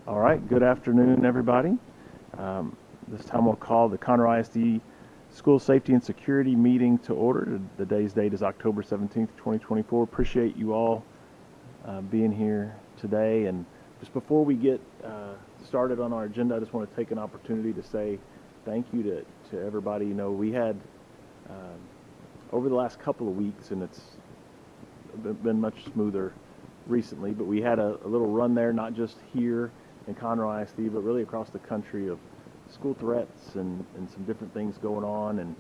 All right, good afternoon, everybody. This time we'll call the Conroe ISD School Safety and Security Meeting to order. The day's date is October 17th, 2024. Appreciate you all being here today. And just before we get started on our agenda, I just want to take an opportunity to say thank you to everybody. You know, we had over the last couple of weeks, and it's been much smoother recently, but we had a little run there, not just here in Conroe ISD, but really across the country, of school threats and some different things going on. And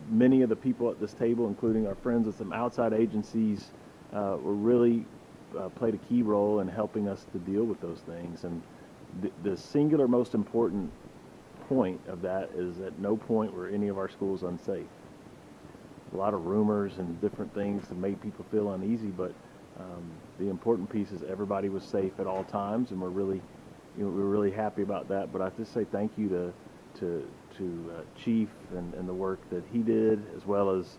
many of the people at this table, including our friends at some outside agencies, were really played a key role in helping us to deal with those things. And the singular most important point of that is at no point were any of our schools unsafe. A lot of rumors and different things that made people feel uneasy, but the important piece is everybody was safe at all times, and we're really happy about that. But I have to say thank you to Chief and the work that he did, as well as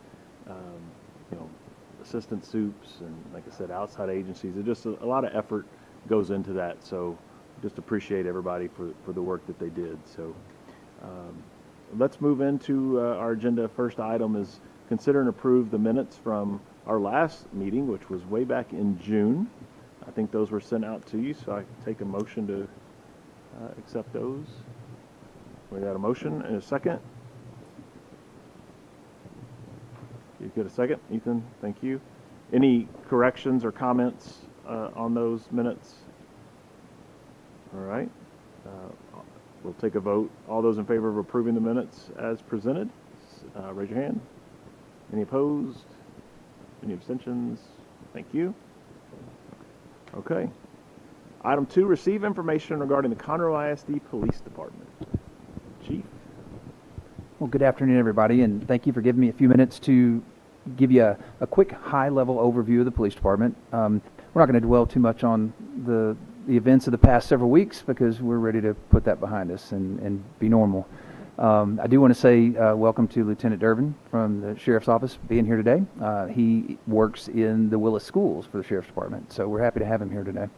assistant soups and, like I said, outside agencies. It just a lot of effort goes into that. So just appreciate everybody for the work that they did. So let's move into our agenda. First item is consider and approve the minutes from our last meeting, which was way back in June. I think those were sent out to you, so I can take a motion to accept those. We got a motion and a second. You get a second, Ethan? Thank you. Any corrections or comments on those minutes? All right. We'll take a vote. All those in favor of approving the minutes as presented, raise your hand. Any opposed? Any abstentions? Thank you. Okay. Item 2, receive information regarding the Conroe ISD Police Department. Chief. Well, good afternoon, everybody, and thank you for giving me a few minutes to give you a quick high-level overview of the police department. We're not going to dwell too much on the events of the past several weeks, because we're ready to put that behind us and be normal. I do want to say welcome to Lieutenant Durbin from the Sheriff's Office being here today. He works in the Willis Schools for the Sheriff's Department, so we're happy to have him here today.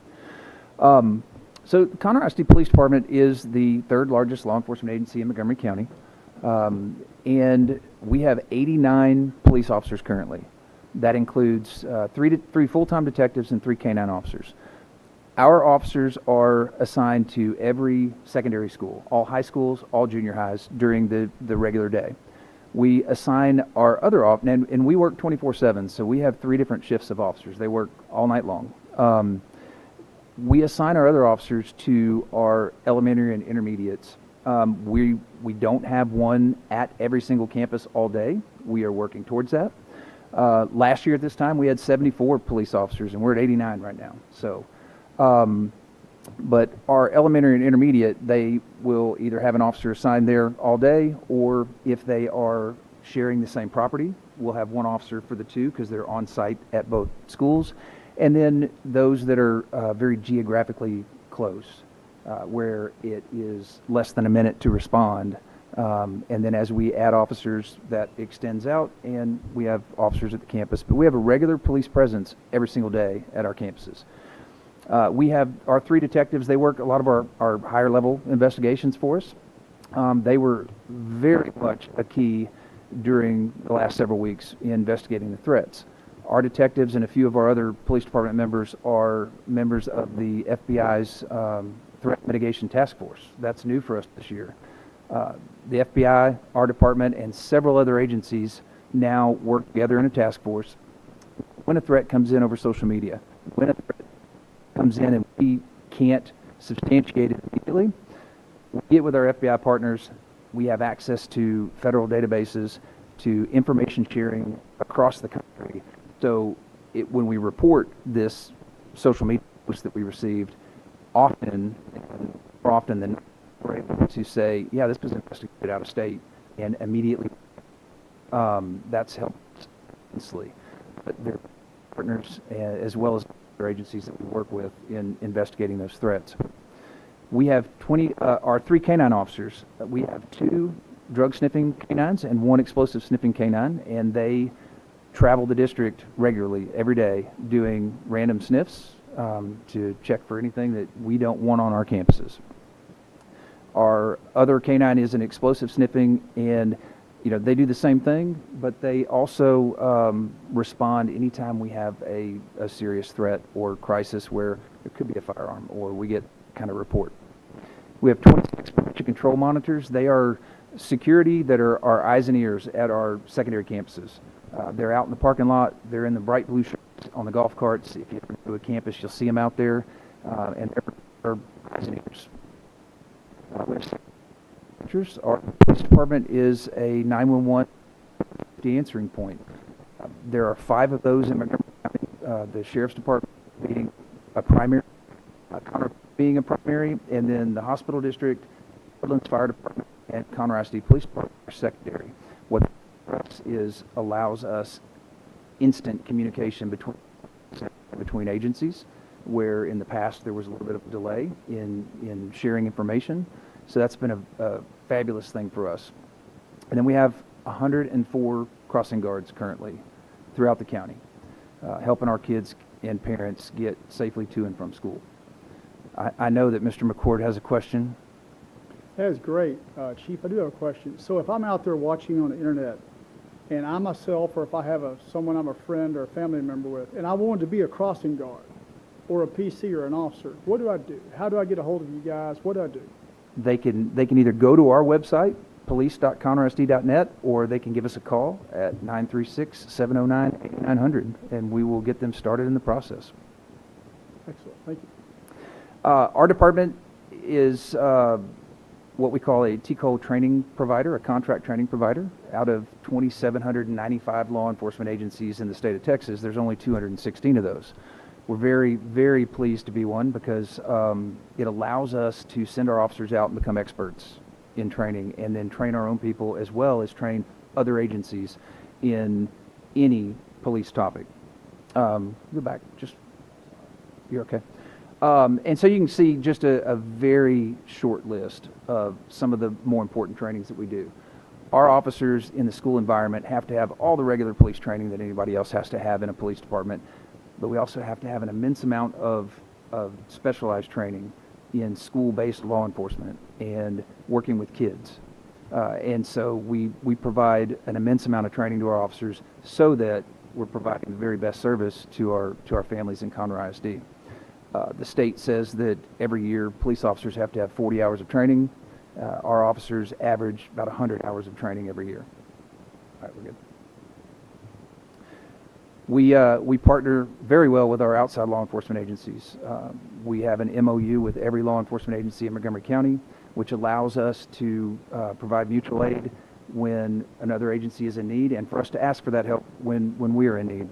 So the Conroe ISD Police Department is the third largest law enforcement agency in Montgomery County, and we have 89 police officers currently. That includes three full-time detectives and 3 canine officers. Our officers are assigned to every secondary school, all high schools, all junior highs during the regular day. We assign our other and we work 24/7, so we have 3 different shifts of officers. They work all night long. We assign our other officers to our elementary and intermediates. We don't have one at every single campus all day. We are working towards that. Last year at this time, we had 74 police officers, and we're at 89 right now. So. But our elementary and intermediate, they will either have an officer assigned there all day, or if they are sharing the same property, we'll have one officer for the 2, because they're on site at both schools. And then those that are very geographically close, where it is less than a minute to respond. And then as we add officers, that extends out, and we have officers at the campus. But we have a regular police presence every single day at our campuses. We have our 3 detectives. They work a lot of our higher level investigations for us. They were very much a key during the last several weeks in investigating the threats. Our detectives and a few of our other police department members are members of the FBI's Threat Mitigation Task Force. That's new for us this year. The FBI, our department, and several other agencies now work together in a task force. When a threat comes in over social media, when a threat comes in and we can't substantiate it immediately, we get with our FBI partners. We have access to federal databases, to information sharing across the country. So when we report this social media post that we received, more often than not, we're able to say, yeah, this was investigated out of state, and immediately that's helped immensely. But they're partners as well as other agencies that we work with in investigating those threats. We have our 3 canine officers. We have 2 drug sniffing canines and 1 explosive sniffing canine, and they travel the district regularly every day doing random sniffs, to check for anything that we don't want on our campuses. Our other canine is an explosive sniffing, and they do the same thing, but they also respond anytime we have a serious threat or crisis where there could be a firearm or we get kind of report. We have 26 motion control monitors. They are security that are our eyes and ears at our secondary campuses. They're out in the parking lot. They're in the bright blue shirts on the golf carts. If you ever go to a campus, you'll see them out there, and they're eyes and ears. Our police department is a 911 answering point. There are 5 of those in Montgomery County, the sheriff's department being a primary, Conroe being a primary, and then the hospital district, Woodlands Fire Department, and Conroe ISD Police Department are secondary. What this is allows us instant communication between agencies, where in the past there was a little bit of a delay in sharing information. So that's been a fabulous thing for us. And then we have 104 crossing guards currently throughout the county, helping our kids and parents get safely to and from school. I know that Mr. McCord has a question. That is great. Chief, I do have a question. So if I'm out there watching on the internet, and I myself, or if I have someone I'm a friend or a family member with, and I wanted to be a crossing guard or a PC or an officer, what do I do? How do I get a hold of you guys? What do I do? They can either go to our website, police.conroesd.net, or they can give us a call at 936-709-8900, and we will get them started in the process. Excellent. Thank you. Our department is what we call a TCOL training provider, a contract training provider. Out of 2,795 law enforcement agencies in the state of Texas, there's only 216 of those. We're very, very pleased to be one because it allows us to send our officers out and become experts in training, and then train our own people as well as train other agencies in any police topic. Go back, you're okay. And so you can see just a very short list of some of the more important trainings that we do. Our officers in the school environment have to have all the regular police training that anybody else has to have in a police department, but we also have to have an immense amount of specialized training in school-based law enforcement and working with kids. And so we provide an immense amount of training to our officers so that we're providing the very best service to our families in Conroe ISD. The state says that every year police officers have to have 40 hours of training. Our officers average about 100 hours of training every year. All right, we're good. We partner very well with our outside law enforcement agencies. We have an MOU with every law enforcement agency in Montgomery County, which allows us to provide mutual aid when another agency is in need, and for us to ask for that help when we are in need.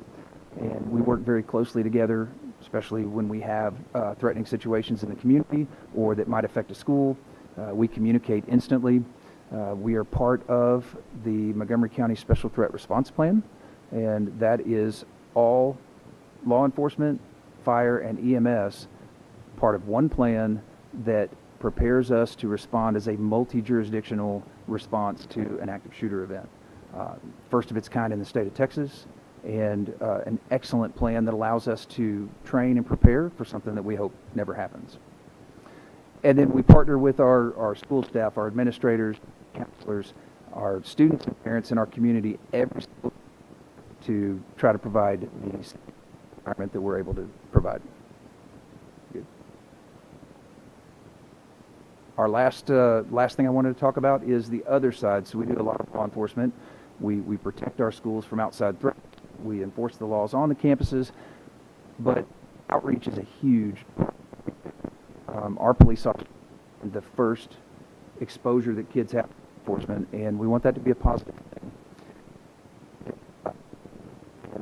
And we work very closely together, especially when we have threatening situations in the community or that might affect a school. We communicate instantly. We are part of the Montgomery County Special Threat Response Plan, and that is all law enforcement, fire, and EMS part of one plan that prepares us to respond as a multi-jurisdictional response to an active shooter event. First of its kind in the state of Texas, and an excellent plan that allows us to train and prepare for something that we hope never happens. And then we partner with our school staff, our administrators, counselors, our students and parents in our community every single day to try to provide the environment that we're able to provide. Good. Our last thing I wanted to talk about is the other side. So we do a lot of law enforcement. We protect our schools from outside threats. We enforce the laws on the campuses, but outreach is a huge part. Our police officers, the first exposure that kids have to enforcement, and we want that to be a positive thing.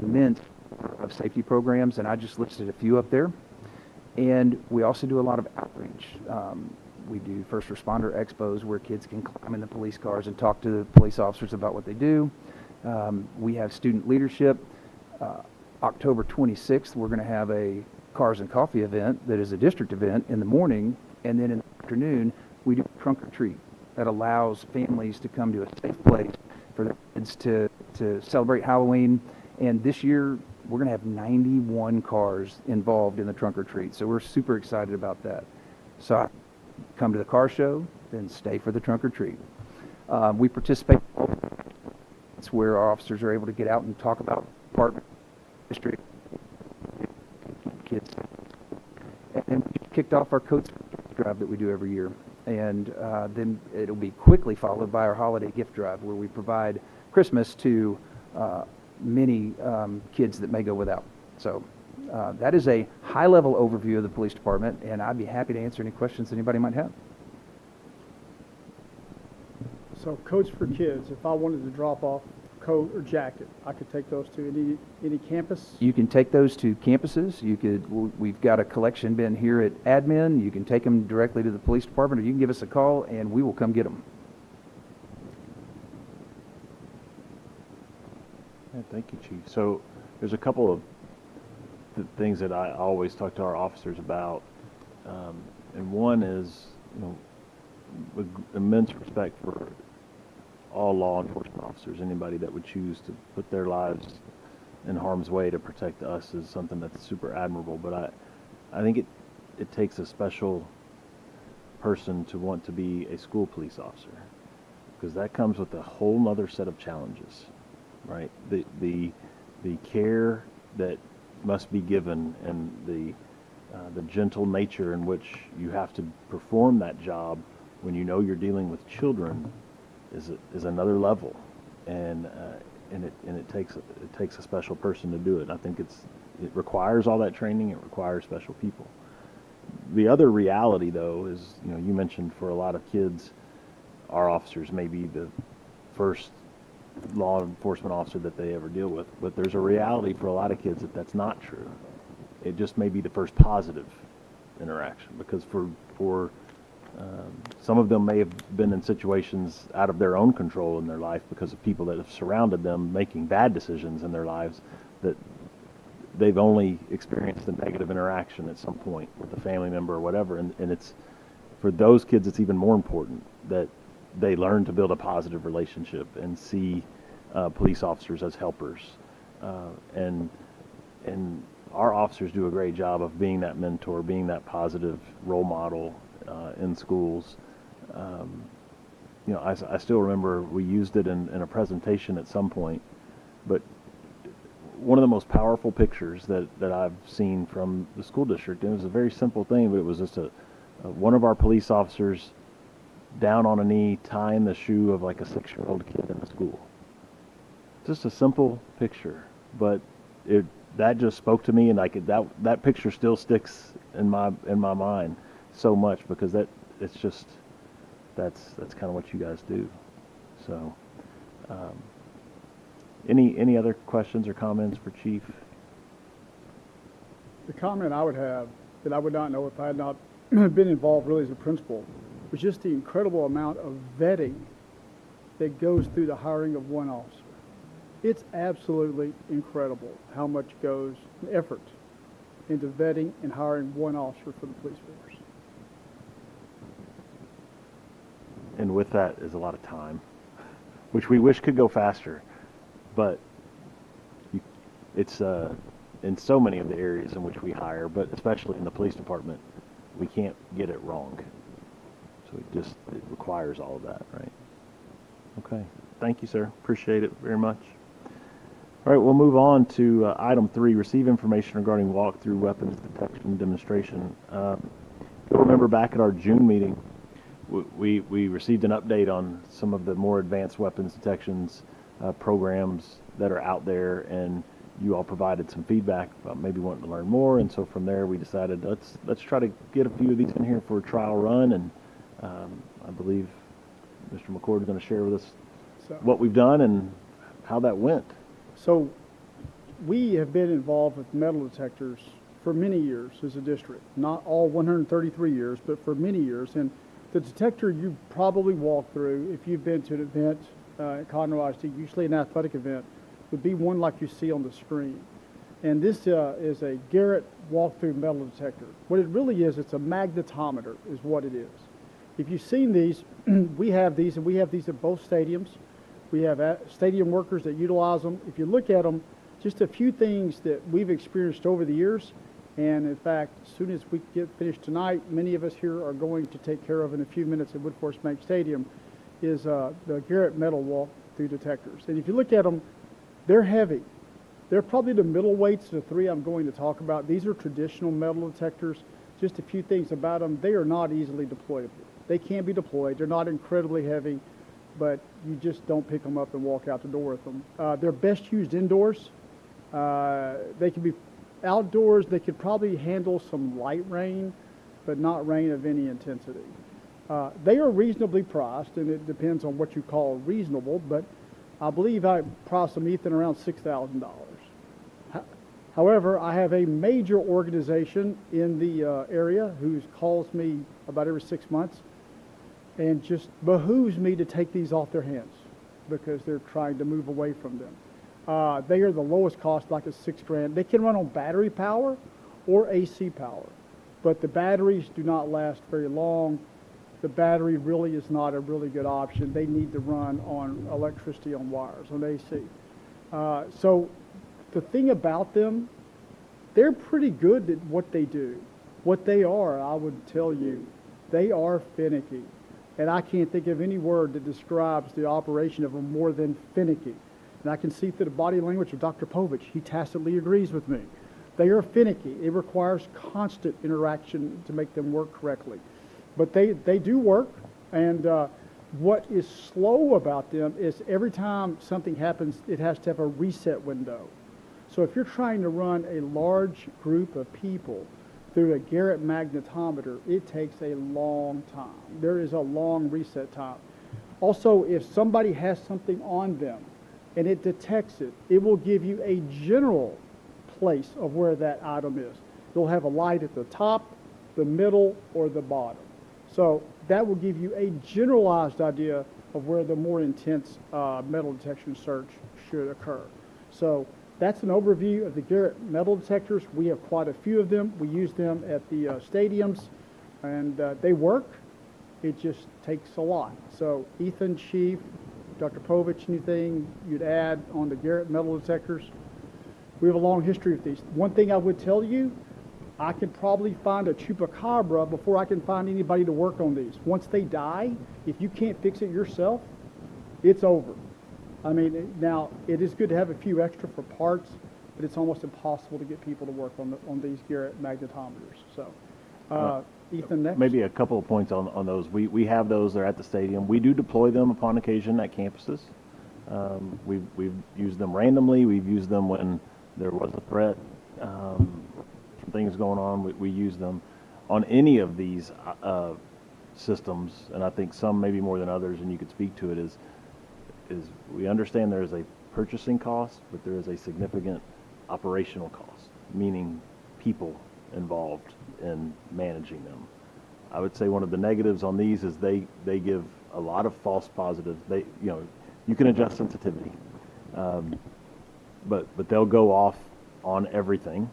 Immense of safety programs, and I just listed a few up there. And we also do a lot of outreach. We do first responder expos where kids can climb in the police cars and talk to the police officers about what they do. We have student leadership. October 26th, we're going to have a Cars and Coffee event that is a district event in the morning, and then in the afternoon, we do a trunk or treat that allows families to come to a safe place for their kids to celebrate Halloween. And this year, we're going to have 91 cars involved in the trunk or treat. So we're super excited about that. So come to the car show, then stay for the trunk or treat. We participate. It's where our officers are able to get out and talk about department history, kids. And we kicked off our coach drive that we do every year. And then it'll be quickly followed by our holiday gift drive, where we provide Christmas to many kids that may go without. So that is a high-level overview of the police department, and I'd be happy to answer any questions anybody might have. So coats for kids, if I wanted to drop off coat or jacket, I could take those to any campus? You can take those to campuses. We've got a collection bin here at admin. You can take them directly to the police department, or you can give us a call and we will come get them. Yeah, thank you, Chief. So there's a couple of things that I always talk to our officers about, and one is, with immense respect for all law enforcement officers, anybody that would choose to put their lives in harm's way to protect us is something that's super admirable. But I think it takes a special person to want to be a school police officer, because that comes with a whole nother set of challenges, right? The care that must be given, and the gentle nature in which you have to perform that job when you know you're dealing with children is another level, and it takes a special person to do it. I think it requires all that training. It requires special people. The other reality, though, is you mentioned for a lot of kids, our officers may be the first law enforcement officer that they ever deal with, but there's a reality for a lot of kids that that's not true. It just may be the first positive interaction, because for some of them may have been in situations out of their own control in their life because of people that have surrounded them making bad decisions in their lives, that they've only experienced a negative interaction at some point with a family member or whatever. And it's, for those kids, it's even more important that they learn to build a positive relationship and see police officers as helpers. And our officers do a great job of being that mentor, being that positive role model in schools. I still remember we used it in a presentation at some point, but one of the most powerful pictures that I've seen from the school district, and it was a very simple thing, but it was just one of our police officers down on a knee tying the shoe of like a 6-year-old kid in the school. Just a simple picture, but that just spoke to me, and that picture still sticks in my mind so much, because that's kind of what you guys do. So any other questions or comments for Chief? The comment I would have, that I would not know if I had not been involved really as a principal, was just the incredible amount of vetting that goes through the hiring of one officer. It's absolutely incredible how much goes effort into vetting and hiring one officer for the police force. And with that is a lot of time, which we wish could go faster, but it's in so many of the areas in which we hire, but especially in the police department, we can't get it wrong. So it requires all of that, right? Okay. Thank you, sir. Appreciate it very much. All right, we'll move on to item 3, receive information regarding walkthrough weapons detection demonstration. You'll remember back at our June meeting, we received an update on some of the more advanced weapons detections programs that are out there, and you all provided some feedback about maybe wanting to learn more, and so from there we decided let's try to get a few of these in here for a trial run, and I believe Mr. McCord is going to share with us what we've done and how that went. So we have been involved with metal detectors for many years as a district, not all 133 years, but for many years. And the detector you probably walked through, if you've been to an event at Conroe ISD, usually an athletic event, would be one like you see on the screen. And this is a Garrett walk-through metal detector. What it really is, it's a magnetometer is what it is. If you've seen these, we have these, and we have these at both stadiums. We have stadium workers that utilize them. If you look at them, just a few things that we've experienced over the years. And in fact, as soon as we get finished tonight, many of us here are going to take care of in a few minutes at Woodforest Bank Stadium is the Garrett metal walk-through detectors. And if you look at them, they're heavy. They're probably the middle weights of the three I'm going to talk about. These are traditional metal detectors. Just a few things about them. They are not easily deployable. They can be deployed. They're not incredibly heavy, but you just don't pick them up and walk out the door with them. They're best used indoors. They can be outdoors. They could probably handle some light rain, but not rain of any intensity. They are reasonably priced, and it depends on what you call reasonable, but I believe I priced them, Ethan, around $6,000. However, I have a major organization in the area who calls me about every 6 months and just behooves me to take these off their hands because they're trying to move away from them. They are the lowest cost, like a $6,000. They can run on battery power or AC power, but the batteries do not last very long. The battery really is not a really good option. They need to run on electricity on wires, on AC. So the thing about them, they're pretty good at what they do. What they are, I would tell you, they are finicky. And I can't think of any word that describes the operation of them more than finicky. And I can see through the body language of Dr. Povich, he tacitly agrees with me. They are finicky. It requires constant interaction to make them work correctly. But they do work, and what is slow about them is every time something happens, it has to have a reset window. So if you're trying to run a large group of people through a Garrett magnetometer, it takes a long time. There is a long reset time. Also, if somebody has something on them and it detects it, it will give you a general place of where that item is. It'll have a light at the top, the middle, or the bottom. So that will give you a generalized idea of where the more intense metal detection search should occur. So that's an overview of the Garrett metal detectors. We have quite a few of them. We use them at the stadiums, and they work. It just takes a lot. So Ethan, Chief, Dr. Povich, anything you'd add on the Garrett metal detectors? We have a long history of these. One thing I would tell you, I can probably find a chupacabra before I can find anybody to work on these. Once they die, if you can't fix it yourself, it's over. I mean, now, it is good to have a few extra for parts, but it's almost impossible to get people to work on these Garrett magnetometers. So, Ethan, next. Maybe a couple of points on those. We have those. They're at the stadium. We do deploy them upon occasion at campuses. We've used them randomly. We've used them when there was a threat. Things going on, we use them on any of these systems, and I think some maybe more than others, and you could speak to it, is we understand there is a purchasing cost, but there is a significant operational cost, meaning people involved in managing them. I would say one of the negatives on these is they give a lot of false positives. You can adjust sensitivity, but they'll go off on everything.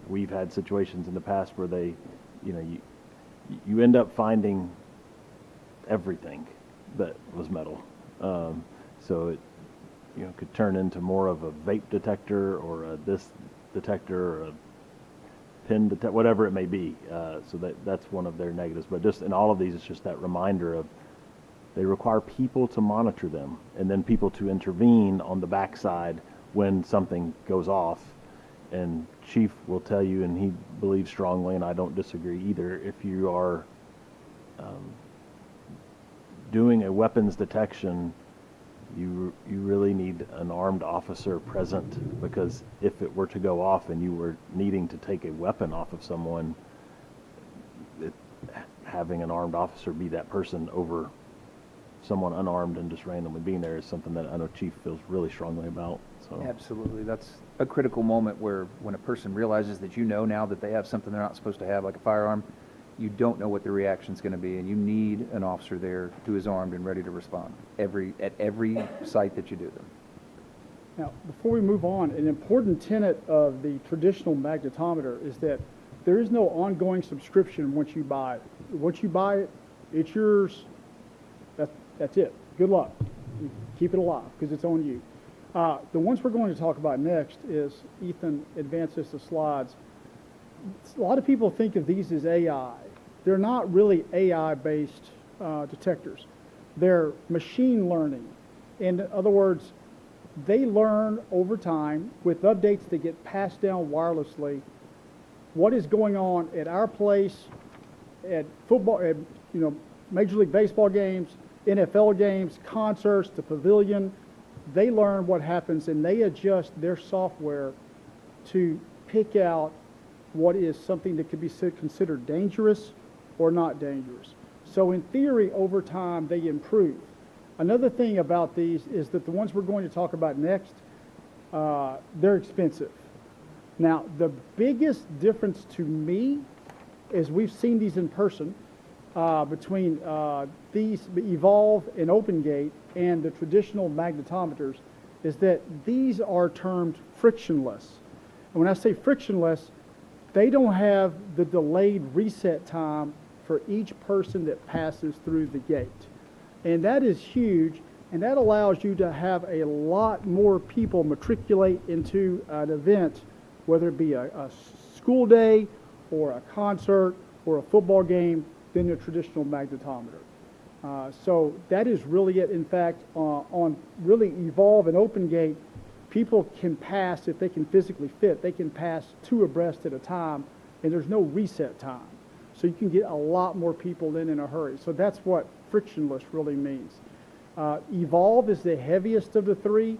We've had situations in the past where you end up finding everything that was metal. So it could turn into more of a vape detector or a this detector or a pin detector, whatever it may be. So that's one of their negatives. But just in all of these, it's just that reminder of they require people to monitor them and then people to intervene on the backside when something goes off. And Chief will tell you, and he believes strongly, and I don't disagree either, if you are doing a weapons detection, you really need an armed officer present, because if it were to go off and you were needing to take a weapon off of someone, having an armed officer be that person over someone unarmed and just randomly being there is something that I know Chief feels really strongly about. So. Absolutely. That's a critical moment where when a person realizes that now that they have something they're not supposed to have, like a firearm, you don't know what the reaction is going to be, and you need an officer there who is armed and ready to respond at every site that you do them. Now, before we move on, an important tenet of the traditional magnetometer is that there is no ongoing subscription once you buy it. Once you buy it, it's yours. That's it. Good luck. You keep it alive because it's on you. The ones we're going to talk about next is, Ethan advances the slides. A lot of people think of these as AI. They're not really AI-based detectors. They're machine learning. In other words, they learn over time with updates that get passed down wirelessly what is going on at our place, at football, at Major League Baseball games, NFL games, concerts, the pavilion. They learn what happens and they adjust their software to pick out what is something that could be considered dangerous or not dangerous. So in theory, over time, they improve. Another thing about these is that the ones we're going to talk about next, they're expensive. Now, the biggest difference to me is we've seen these in person between these Evolve and OpenGate and the traditional magnetometers is that these are termed frictionless. And when I say frictionless, they don't have the delayed reset time for each person that passes through the gate. And that is huge, and that allows you to have a lot more people matriculate into an event, whether it be a school day or a concert or a football game, than the traditional magnetometer. So that is really it. In fact, on really Evolve and OpenGate, people can pass, if they can physically fit, they can pass 2 abreast at a time, and there's no reset time. So you can get a lot more people in a hurry. So that's what frictionless really means. Evolve is the heaviest of the 3.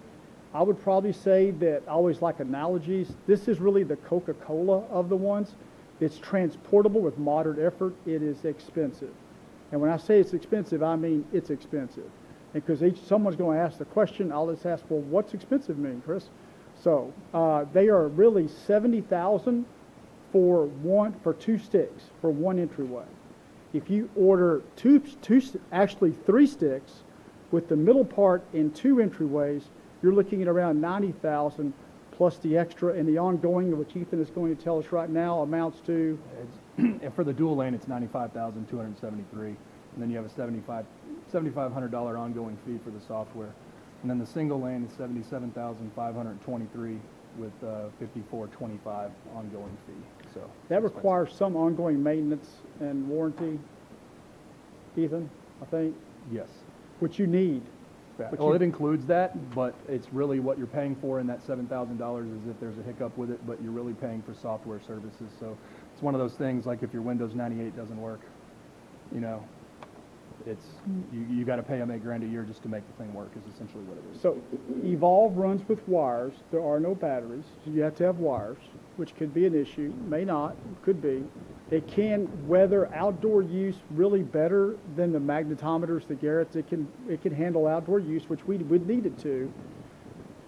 I would probably say that, I always like analogies, this is really the Coca-Cola of the ones. It's transportable with moderate effort. It is expensive. And when I say it's expensive, I mean it's expensive. And because someone's going to ask the question, I'll just ask, well, what's expensive mean, Chris? So they are really $70,000 for 2 sticks for 1 entryway. If you order actually 3 sticks with the middle part in 2 entryways, you're looking at around $90,000 plus the extra, and the ongoing, which Ethan is going to tell us right now, amounts to? And for the dual lane, it's $95,273, and then you have a $7,500 ongoing fee for the software. And then the single lane is $77,523 with $54.25 ongoing fee. So that requires some ongoing maintenance and warranty, Ethan, I think? Yes. Which you need. Well, it includes that, but it's really what you're paying for in that $7,000 is if there's a hiccup with it, but you're really paying for software services. So it's one of those things, like if your Windows 98 doesn't work, it's you got to pay them $8,000 a year just to make the thing work, is essentially what it is. So Evolve runs with wires. There are no batteries, so you have to have wires, which could be an issue. May not, could be. It can weather outdoor use really better than the magnetometers, the Garrett's. It can handle outdoor use, which we would need it to.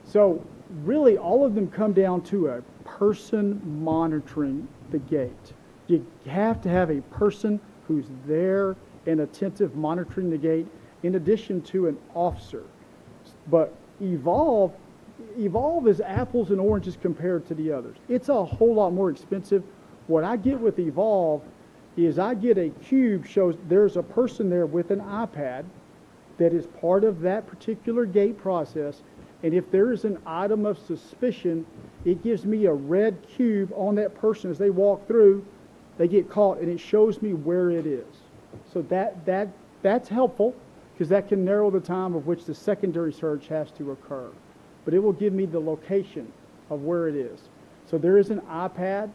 So really, all of them come down to a person monitoring the gate. You have to have a person who's there and attentive monitoring the gate, in addition to an officer. But Evolve is apples and oranges compared to the others. It's a whole lot more expensive. What I get with Evolve is I get a cube, shows there's a person there with an iPad that is part of that particular gate process, and if there is an item of suspicion, it gives me a red cube on that person as they walk through. They get caught, and it shows me where it is. So that's helpful, because that can narrow the time of which the secondary search has to occur. But it will give me the location of where it is. So there is an iPad.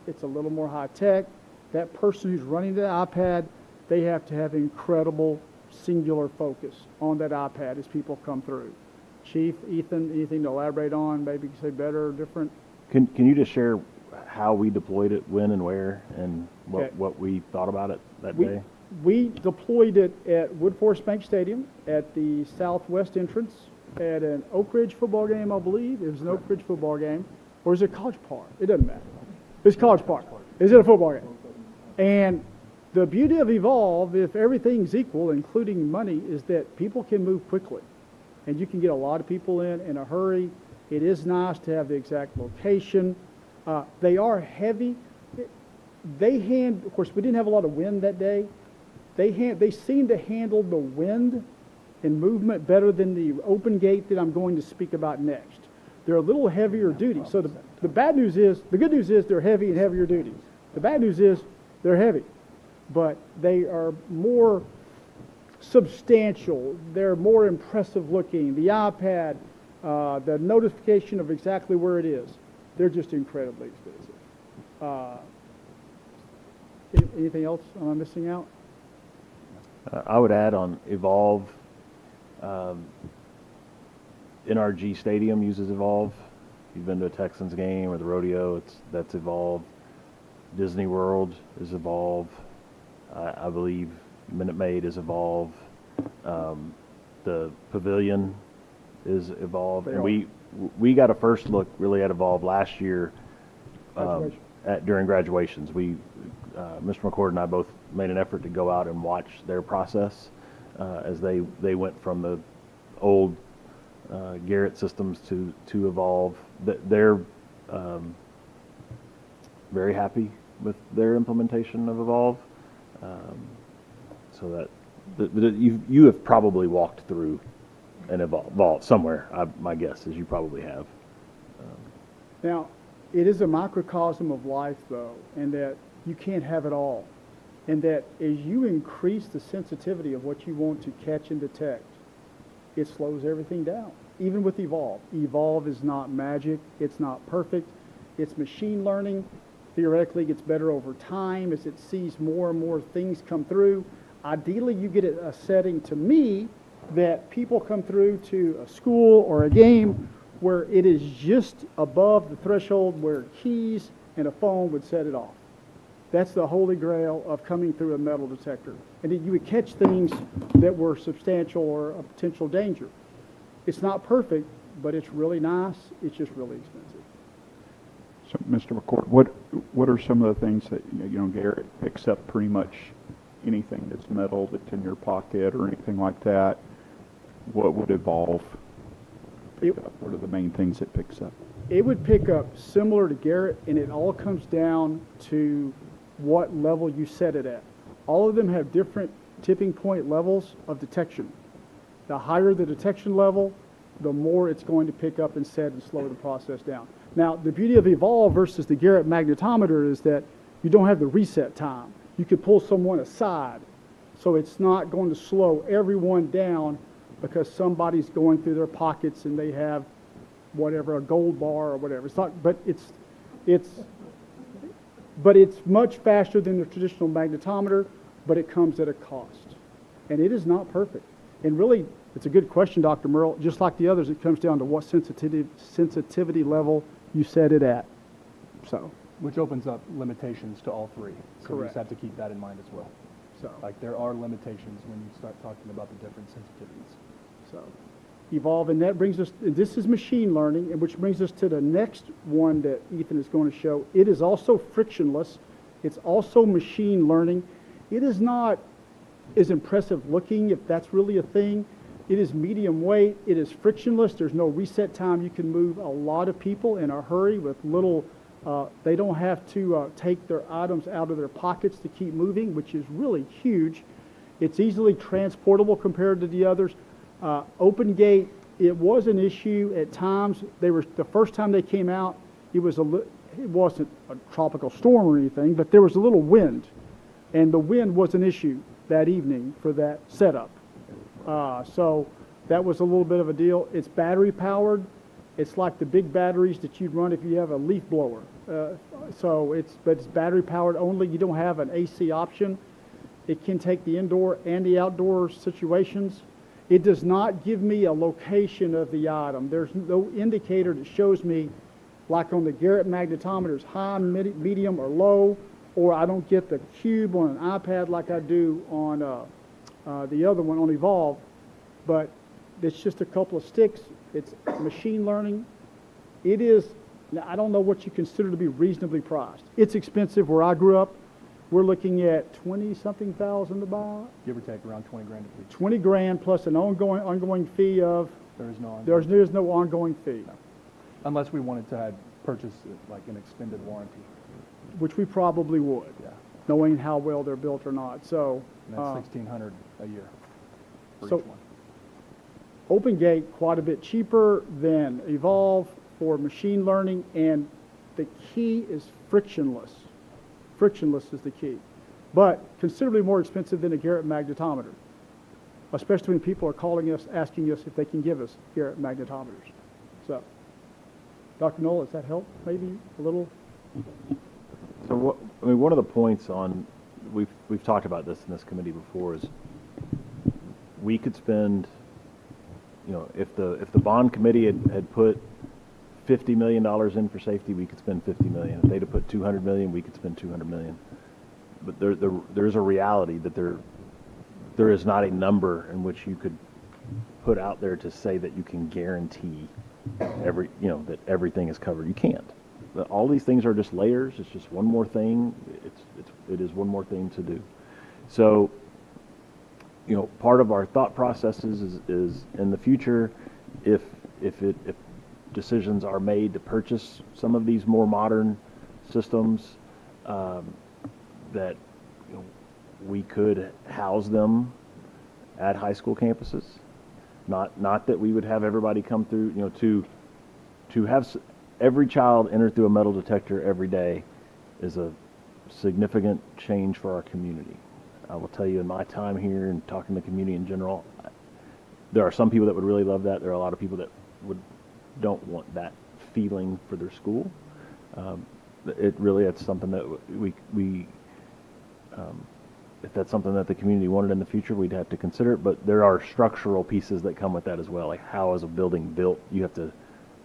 It's a little more high tech. That person who's running the iPad, they have to have incredible singular focus on that iPad as people come through. Chief, Ethan, anything to elaborate on? Maybe you can say better or different? Can you just share how we deployed it, when and where, and what we thought about it that day? We deployed it at Woodforest Bank Stadium at the southwest entrance at an Oak Ridge football game, I believe. It was an Oak Ridge football game. Or is it College Park? It doesn't matter. It's College Park. Is it a football game? And the beauty of Evolve, if everything's equal, including money, is that people can move quickly. And you can get a lot of people in a hurry. It is nice to have the exact location. They are heavy. Of course, we didn't have a lot of wind that day. They seem to handle the wind and movement better than the open gate that I'm going to speak about next. They're a little heavier duty. So the good news is they're heavy and heavier duty. The bad news is they're heavy, but they are more substantial. They're more impressive looking. The iPad, the notification of exactly where it is, they're just incredibly expensive. Anything else am I missing out? I would add on Evolve. NRG Stadium uses Evolve. If you've been to a Texans game or the rodeo, that's Evolve. Disney World is Evolve. I believe Minute Maid is Evolve. The Pavilion is Evolve. And we got a first look really at Evolve last year during graduations. Mr. McCord and I both made an effort to go out and watch their process as they went from the old Garrett systems to Evolve. They're very happy with their implementation of Evolve. So that you have probably walked through an Evolve somewhere. My guess is you probably have. Now, it is a microcosm of life, though, and that you can't have it all. And that as you increase the sensitivity of what you want to catch and detect, it slows everything down. Even with Evolve. Evolve is not magic. It's not perfect. It's machine learning. Theoretically, it gets better over time as it sees more and more things come through. Ideally, you get a setting, to me, that people come through to a school or a game where it is just above the threshold where keys and a phone would set it off. That's the holy grail of coming through a metal detector. And then you would catch things that were substantial or a potential danger. It's not perfect, but it's really nice. It's just really expensive. So, Mr. McCord, what are some of the things that, Garrett picks up pretty much anything that's metal that's in your pocket or anything like that? What would Evolve pick up? What are the main things it picks up? It would pick up similar to Garrett, and it all comes down to what level you set it at. All of them have different tipping point levels of detection. The higher the detection level, the more it's going to pick up and set and slow the process down. Now, the beauty of Evolve versus the Garrett magnetometer is that you don't have the reset time. You could pull someone aside, so it's not going to slow everyone down because somebody's going through their pockets and they have whatever, a gold bar or whatever. It's not, but it's much faster than the traditional magnetometer, but it comes at a cost. And it is not perfect. And really, it's a good question, Dr. Merle. Just like the others, it comes down to what sensitivity level you set it at. So, Which opens up limitations to all three. So we Correct. just have to keep that in mind as well. so, Like there are limitations when you start talking about the different sensitivities. so. Evolve, and that brings us, this is machine learning, and which brings us to the next one that Ethan is going to show. It is also frictionless. It's also machine learning. It is not as impressive looking, if that's really a thing. It is medium weight. It is frictionless. There's no reset time. You can move a lot of people in a hurry with little, they don't have to take their items out of their pockets to keep moving, which is really huge. It's easily transportable compared to the others. Open gate, it was an issue at times. The first time they came out, it wasn't a tropical storm or anything, but there was a little wind, and the wind was an issue that evening for that setup. So that was a little bit of a deal. It's battery powered. It's like the big batteries that you'd run if you have a leaf blower. But it's battery powered only. You don't have an AC option. It can take the indoor and the outdoor situations. It does not give me a location of the item. There's no indicator that shows me, like on the Garrett magnetometers, high, medium, or low, or I don't get the cube on an iPad like I do on the other one on Evolve. But it's just a couple of sticks. It's machine learning. It is, I don't know what you consider to be reasonably priced. It's expensive where I grew up. We're looking at 20-something thousand to buy. Give or take around 20 grand a piece. 20 grand plus an ongoing fee of, There is no ongoing. there is no ongoing fee, Unless we wanted to have purchased like an extended warranty. which we probably would, Yeah. knowing how well they're built or not. So, And that's $1,600 a year for so- each one. OpenGate quite a bit cheaper than Evolve for machine learning, and the key is frictionless. Frictionless is the key, but considerably more expensive than a Garrett magnetometer, especially when people are calling us, asking us if they can give us Garrett magnetometers. So, Dr. Knoll, does that help maybe a little? So what, I mean, one of the points on, we've talked about this in this committee before, is we could spend, you know, if the bond committee had put $50 million in for safety, we could spend $50 million. If they'd have put $200 million, we could spend $200 million. But there's a reality that there is not a number in which you could put out there to say that you can guarantee that everything is covered. You can't. All these things are just layers. It's just one more thing. It is one more thing to do. So, you know, part of our thought processes is in the future, if decisions are made to purchase some of these more modern systems, that, you know, we could house them at high school campuses. Not that we would have everybody come through, you know, to have every child enter through a metal detector every day is a significant change for our community. I will tell you, in my time here and talking to the community in general, there are some people that would really love that. There are a lot of people that don't want that feeling for their school. It's something that if that's something that the community wanted in the future, we'd have to consider it. But there are structural pieces that come with that as well. Like, how is a building built? You have to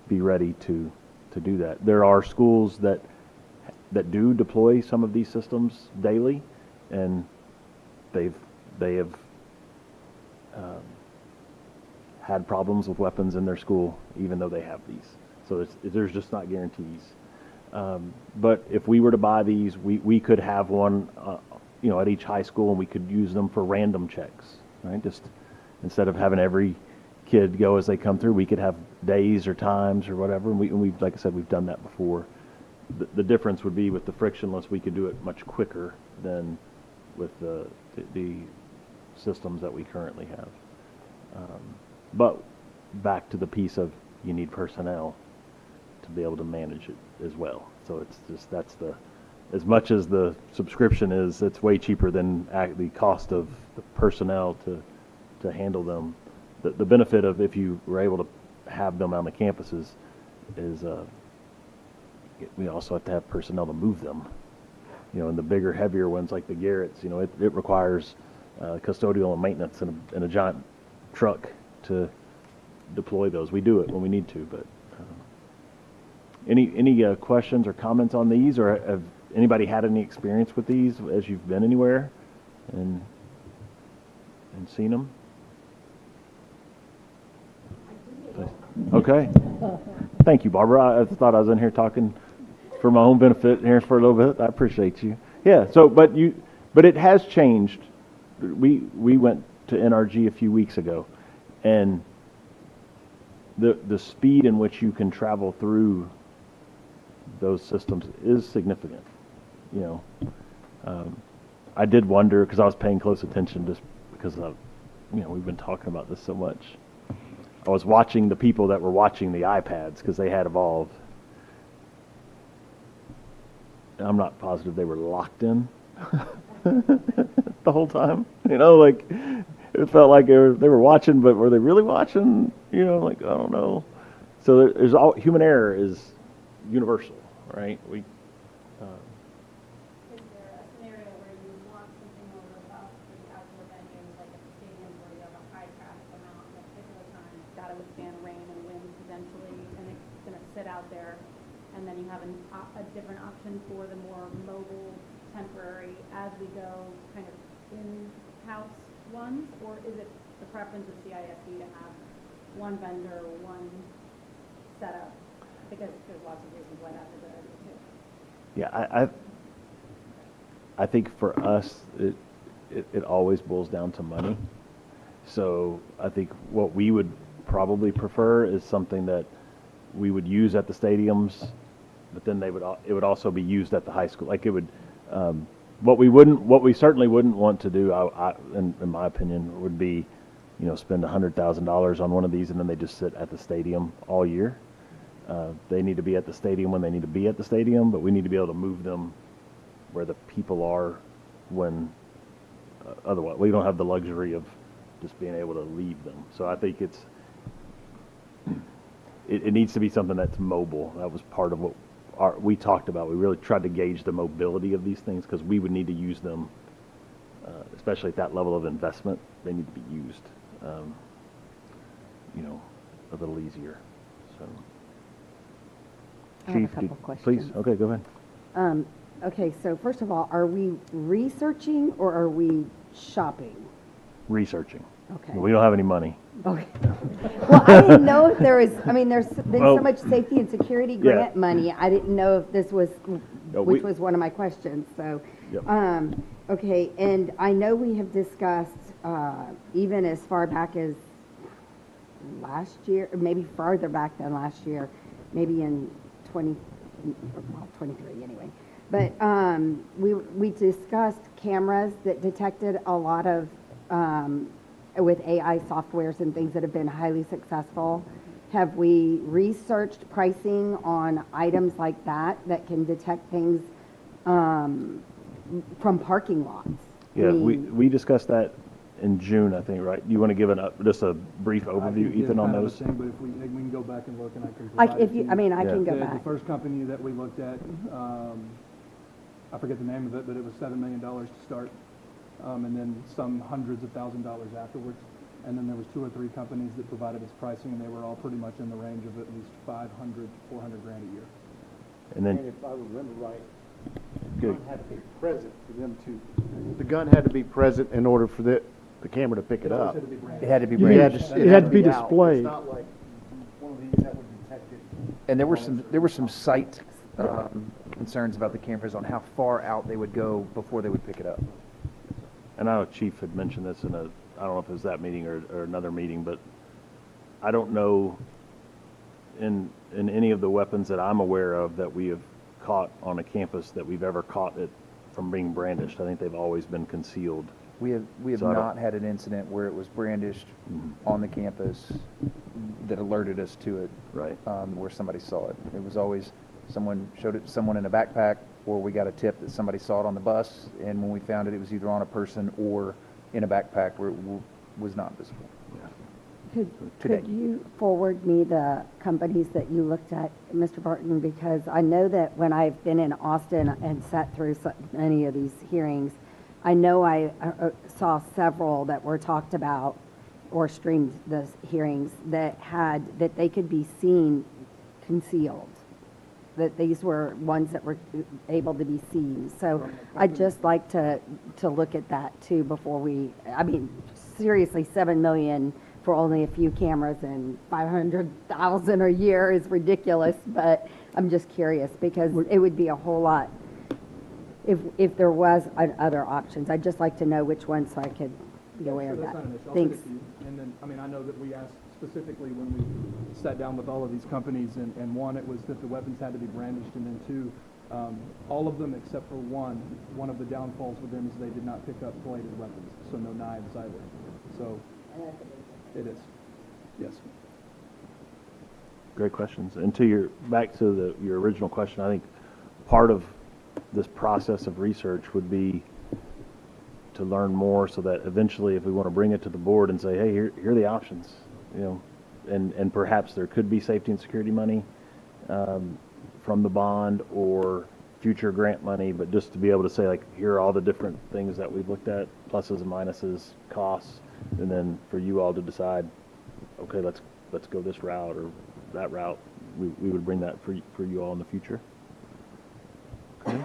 be ready to do that. There are schools that do deploy some of these systems daily, and they have had problems with weapons in their school, even though they have these. So there's just not guarantees. But if we were to buy these, we could have one, you know, at each high school, and we could use them for random checks, right? Just instead of having every kid go as they come through, we could have days or times or whatever. And we've, like I said, we've done that before. The difference would be with the frictionless, we could do it much quicker than with the systems that we currently have. But back to the piece of, you need personnel to be able to manage it as well. So it's just, as much as the subscription is, it's way cheaper than the cost of the personnel to handle them. The benefit of, if you were able to have them on the campuses, is we also have to have personnel to move them. You know, and the bigger, heavier ones like the Garretts, you know, it requires custodial and maintenance and a giant truck to deploy those. We do it when we need to, but any questions or comments on these, or have anybody had any experience with these as you've been anywhere and seen them? Okay. Thank you, Barbara. I thought I was in here talking for my own benefit here for a little bit. I appreciate you. Yeah. So, but it has changed. We went to NRG a few weeks ago, and the speed in which you can travel through those systems is significant. You know, I did wonder, because I was paying close attention, just because we've been talking about this so much. I was watching the people that were watching the iPads because they had Evolve. And I'm not positive they were locked in the whole time. You know, like, it felt like they were watching, but were they really watching? You know, like, I don't know. So human error is universal, right? Is there a scenario where you want something more robust for the outdoor venues, like at the stadiums where you have a high traffic amount at a particular time? It's got to withstand rain and wind potentially, and it's going to sit out there. And then you have a different option for the more mobile, temporary, as we go kind of in-house ones? Or is it the preference of CISD to have one vendor, one setup? Because there's lots of reasons why that's a good idea too. Yeah, I think for us, it always boils down to money. So I think what we would probably prefer is something that we would use at the stadiums, but then it would also be used at the high school. Like, it would, what we certainly wouldn't want to do, in my opinion, would be spend $100,000 on one of these and then they just sit at the stadium all year. They need to be at the stadium when they need to be at the stadium, but we need to be able to move them where the people are when otherwise we don't have the luxury of just being able to leave them. So I think it needs to be something that's mobile. That was part of what we talked about. We really tried to gauge the mobility of these things because we would need to use them, especially at that level of investment. They need to be used, a little easier. So, I have a Chief, couple please. questions. Okay, go ahead. Okay, so first of all, are we researching or are we shopping? Researching. Okay. We don't have any money. Okay. Well, I didn't know if there was, there's been Well, so much safety and security yeah. grant money. I didn't know if this was, No, which was one of my questions, so. Yep. Okay, and I know we have discussed, even as far back as last year, or maybe farther back than last year, maybe in 23 anyway. But we discussed cameras that detected a lot of, with AI softwares and things that have been highly successful. Have we researched pricing on items like that that can detect things from parking lots? Yeah, I mean, we discussed that in June, I think, right? You want to give just a brief overview, Ethan, on those? But if we can go back and look, and I can I provide it to you. I can go The back. first company that we looked at, I forget the name of it, but it was $7 million to start, and then some hundreds of $1,000s afterwards. And then there was 2 or 3 companies that provided us pricing, and they were all pretty much in the range of at least 500, 400 grand a year. And And then, if I remember right, the Good. gun had to be present for them to, the gun had to be present in order for the camera to pick it It always up. had to be branded. It had to be You branded. had It had to be out. displayed. It's not like one of these that would detect it. And there were some site concerns about the cameras on how far out they would go before they would pick it up. and I know Chief had mentioned this I don't know if it was that meeting or another meeting, but I don't know in any of the weapons that I'm aware of that we have caught on a campus that we've ever caught it from being brandished. I think they've always been concealed. We have So I don't- not had an incident where it was brandished on the campus that alerted us to it. Right. Where somebody saw it. It was always someone showed it to someone in a backpack, or we got a tip that somebody saw it on the bus, and when we found it, it was either on a person or in a backpack where it was not visible. Could you forward me the companies that you looked at, Mr. Barton? Because I know that when I've been in Austin and sat through many of these hearings, I know I saw several that were talked about or streamed the hearings that they could be seen concealed. That these were ones that were able to be seen. So I'd just like to look at that too before seriously, 7 million for only a few cameras and 500,000 a year is ridiculous, but I'm just curious because it would be a whole lot if there was other options. I'd just like to know which ones so I could be aware of That's that. not an issue. I'll Thanks. send it to you. And then, I know that we asked specifically when we sat down with all of these companies, and one, it was that the weapons had to be brandished, and then 2, all of them except for one of the downfalls with them is they did not pick up bladed weapons, so no knives either. So, it is, yes. Great questions. And back to your original question, I think part of this process of research would be to learn more so that eventually if we want to bring it to the board and say, hey, here are the options, and perhaps there could be safety and security money from the bond or future grant money, but just to be able to say, like, here are all the different things that we've looked at, pluses and minuses, costs, and then for you all to decide, okay, let's go this route or that route. We would bring that for you all in the future. Okay.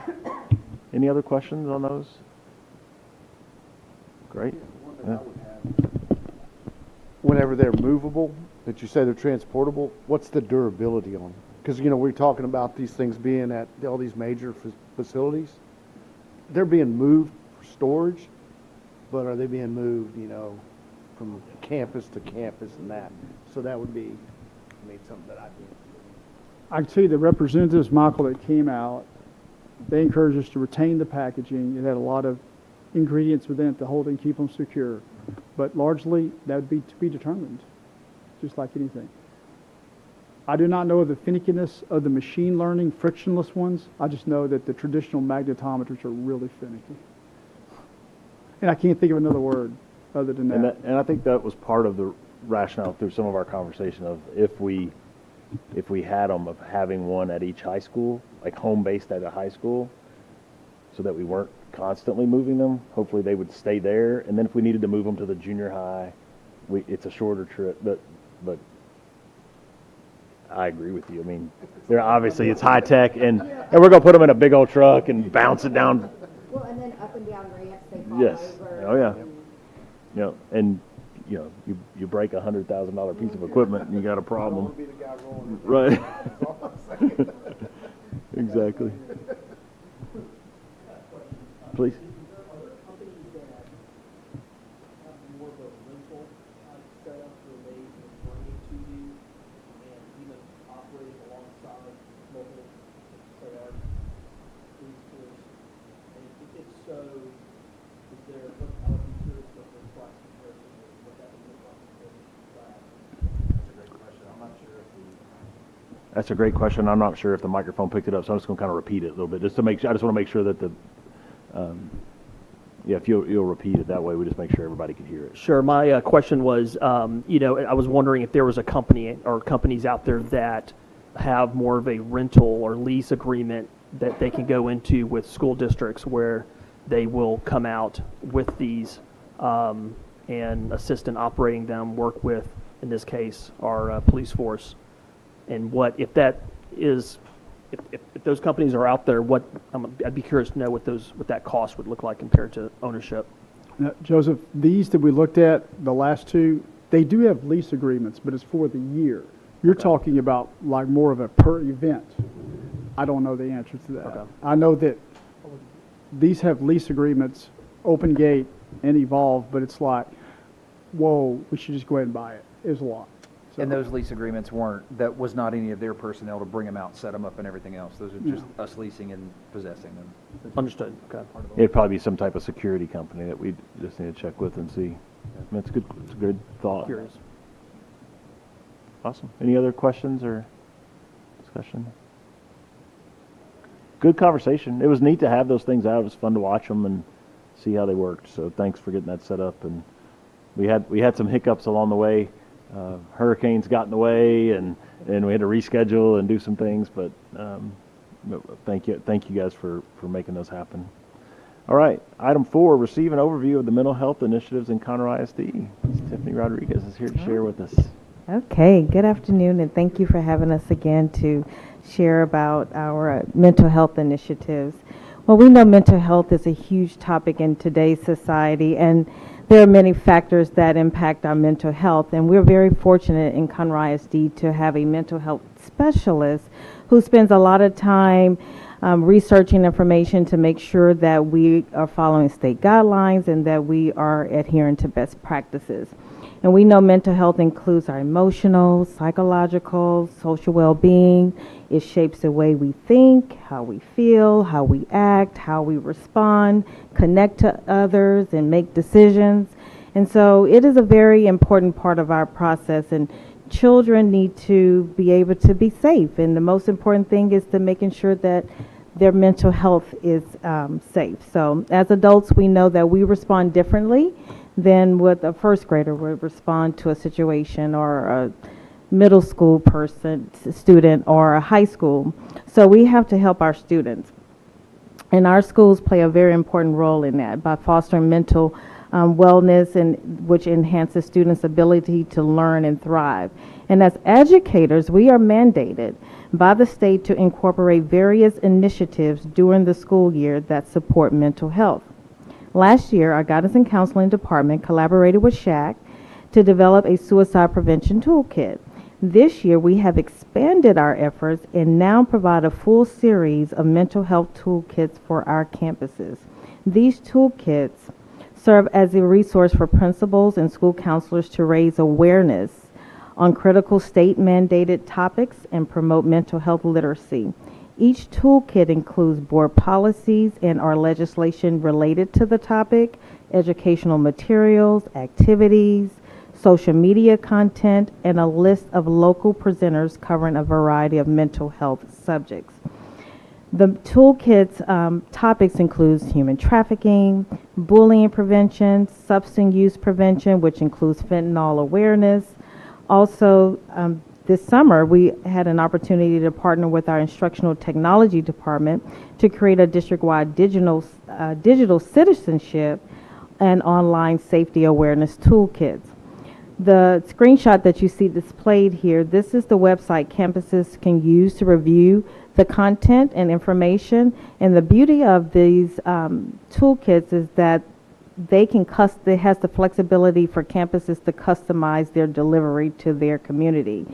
Any other questions on those? Great. Yeah. Whenever they're movable, that you say they're transportable, what's the durability on them? Because, we're talking about these things being at all these major facilities. They're being moved for storage, but are they being moved, from campus to campus and that? So that would be, something that I'd be interested in. I can tell you the representatives, Michael, that came out, they encouraged us to retain the packaging. It had a lot of ingredients within it to hold and keep them secure. But largely, that would be to be determined, just like anything. I do not know the finickiness of the machine learning frictionless ones. I just know that the traditional magnetometers are really finicky. And I can't think of another word other than that. And I think that was part of the rationale through some of our conversation of if we had them, of having one at each high school, like home based at a high school, so that we weren't constantly moving them. Hopefully they would stay there, and then if we needed to move them to the junior high, it's a shorter trip. But I agree with you. I mean, they're obviously it's high tech, and we're gonna put them in a big old truck and bounce it down. Well, and then up and down ramps, they fall Yes. over. Oh yeah. You know, and you break $100,000 piece of equipment and you got a problem. Right. Exactly. Please. Are there companies that have more of a rental setup where they will bring it to you and even operate alongside local, say, our police force? And if so, is there, I would be curious what the price comparison is, what that would look like compared to that. That's a great question. I'm not sure if the microphone picked it up, so I'm just going to kind of repeat it a little bit, just to make sure. I just want to make sure that if you'll repeat it that way, we just make sure everybody can hear it. Sure. My question was, I was wondering if there was a company or companies out there that have more of a rental or lease agreement that they can go into with school districts where they will come out with these and assist in operating them, work with, in this case, our police force. And if that is, if those companies are out there, I'd be curious to know what that cost would look like compared to ownership. Now, Joseph, these that we looked at, the last two, they do have lease agreements, but it's for the year. You're talking about like more of a per event. I don't know the answer to that. Okay. I know that these have lease agreements, Open Gate and Evolve, but it's like, whoa, we should just go ahead and buy it. It's a lot. So, And those lease agreements that was not any of their personnel to bring them out, set them up, and everything else. Those are just us leasing and possessing them. Understood. Okay. It'd probably be some type of security company that we just need to check with and see. That's good. It's a good thought. Curious. Awesome. Any other questions or discussion? Good conversation. It was neat to have those things out. It was fun to watch them and see how they worked. So thanks for getting that set up. And we had some hiccups along the way. Hurricanes got in the way, and we had to reschedule and do some things. But thank you guys for making those happen. All right, item 4: receive an overview of the mental health initiatives in Conroe ISD. Tiffany Rodriguez is here to share with us. Okay, good afternoon, and thank you for having us again to share about our mental health initiatives. Well, we know mental health is a huge topic in today's society, and there are many factors that impact our mental health, and we're very fortunate in Conroe ISD to have a mental health specialist who spends a lot of time researching information to make sure that we are following state guidelines and that we are adhering to best practices. And we know mental health includes our emotional, psychological, social well-being. It shapes the way we think, how we feel, how we act, how we respond, connect to others, and make decisions. And so it is a very important part of our process, and children need to be able to be safe. And the most important thing is to making sure that their mental health is safe. So as adults, we know that we respond differently than what a first grader would respond to a situation, or a middle school student, or a high school. So we have to help our students. And our schools play a very important role in that by fostering mental wellness, and which enhances students' ability to learn and thrive. And as educators, we are mandated by the state to incorporate various initiatives during the school year that support mental health. Last year, our guidance and counseling department collaborated with SHAC to develop a suicide prevention toolkit. This year, we have expanded our efforts and now provide a full series of mental health toolkits for our campuses. These toolkits serve as a resource for principals and school counselors to raise awareness on critical state-mandated topics and promote mental health literacy. Each toolkit includes board policies and our legislation related to the topic, educational materials, activities, social media content, and a list of local presenters covering a variety of mental health subjects. The toolkit's topics includes human trafficking, bullying prevention, substance use prevention, which includes fentanyl awareness. Also, this summer, we had an opportunity to partner with our instructional technology department to create a district-wide digital citizenship and online safety awareness toolkits. The screenshot that you see displayed here, this is the website campuses can use to review the content and information. And the beauty of these toolkits is that it has the flexibility for campuses to customize their delivery to their community.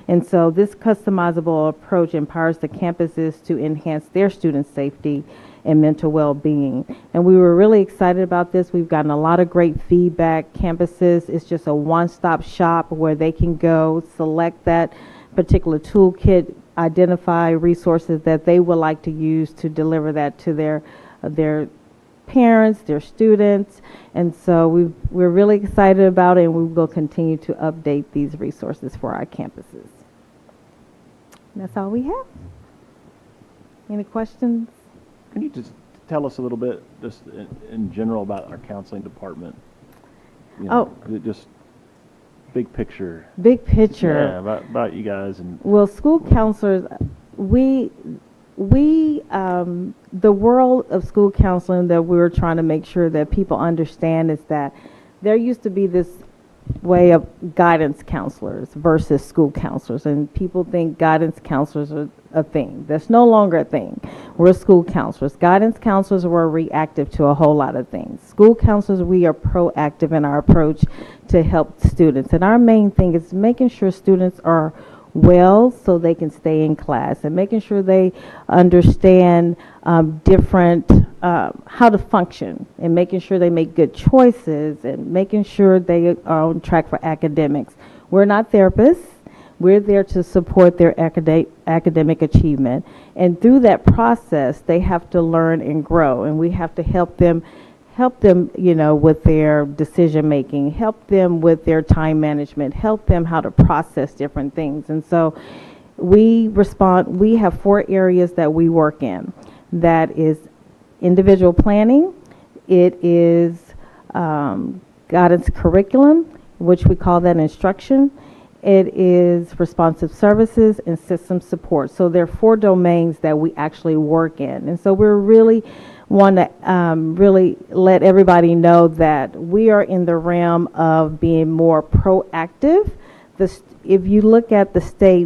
And so this customizable approach empowers the campuses to enhance their student safety and mental well-being. And we were really excited about this. We've gotten a lot of great feedback. Campuses is just a one-stop shop where they can go select that particular toolkit, identify resources that they would like to use to deliver that to their parents, their students. And so we're really excited about it, and we will continue to update these resources for our campuses. And that's all we have. Any questions? Can you just tell us a little bit, just in general, about our counseling department? Just big picture. Big picture. Yeah, about you guys. And well, school counselors, the world of school counseling that we're trying to make sure that people understand is that there used to be this way of guidance counselors versus school counselors, and people think guidance counselors are a thing. That's no longer a thing. We're school counselors. Guidance counselors were reactive to a whole lot of things. School counselors, we are proactive in our approach to help students, and our main thing is making sure students are well so they can stay in class, and making sure they understand how to function, and making sure they make good choices, and making sure they are on track for academics. We're not therapists. We're there to support their academic achievement, and through that process they have to learn and grow, and we have to help them with their decision making, help them with their time management, help them how to process different things. And so we have 4 areas that we work in. That is individual planning, it is guidance curriculum, which we call that instruction, it is responsive services, and system support. So there are 4 domains that we actually work in. And so we're really want to really let everybody know that we are in the realm of being more proactive. If you look at the state,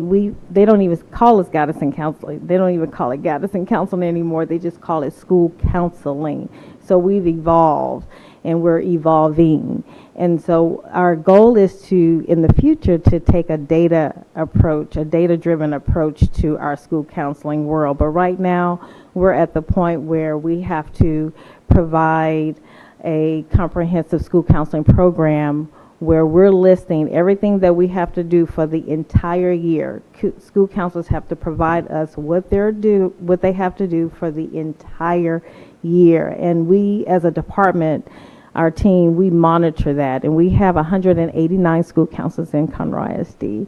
they don't even call us guidance and counseling. They don't even call it guidance and counseling anymore. They just call it school counseling. So we've evolved, and we're evolving. And so our goal is to, in the future, to take a data-driven approach to our school counseling world. But right now, we're at the point where we have to provide a comprehensive school counseling program where we're listing everything that we have to do for the entire year. School counselors have to provide us what they have to do for the entire year. And we, as a department, our team, we monitor that, and we have 189 school counselors in Conroe ISD,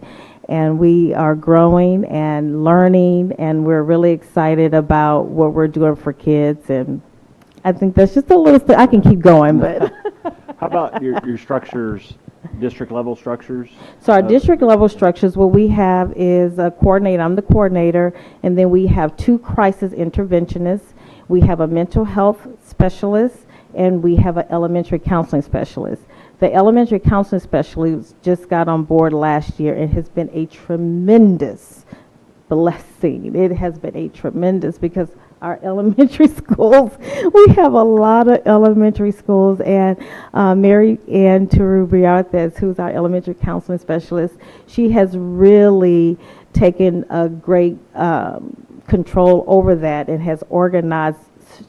and we are growing and learning, and we're really excited about what we're doing for kids. And I think that's just a little I can keep going, but how about your structures, district level structures? So our district level structures, what we have is a coordinator. I'm the coordinator, and then we have 2 crisis interventionists. We have a mental health specialist, and we have an elementary counseling specialist. The elementary counseling specialist just got on board last year and has been a tremendous blessing. It has been a tremendous, because our elementary schools, we have a lot of elementary schools, and Mary Ann Turubiarthes, who's our elementary counseling specialist, she has really taken a great control over that and has organized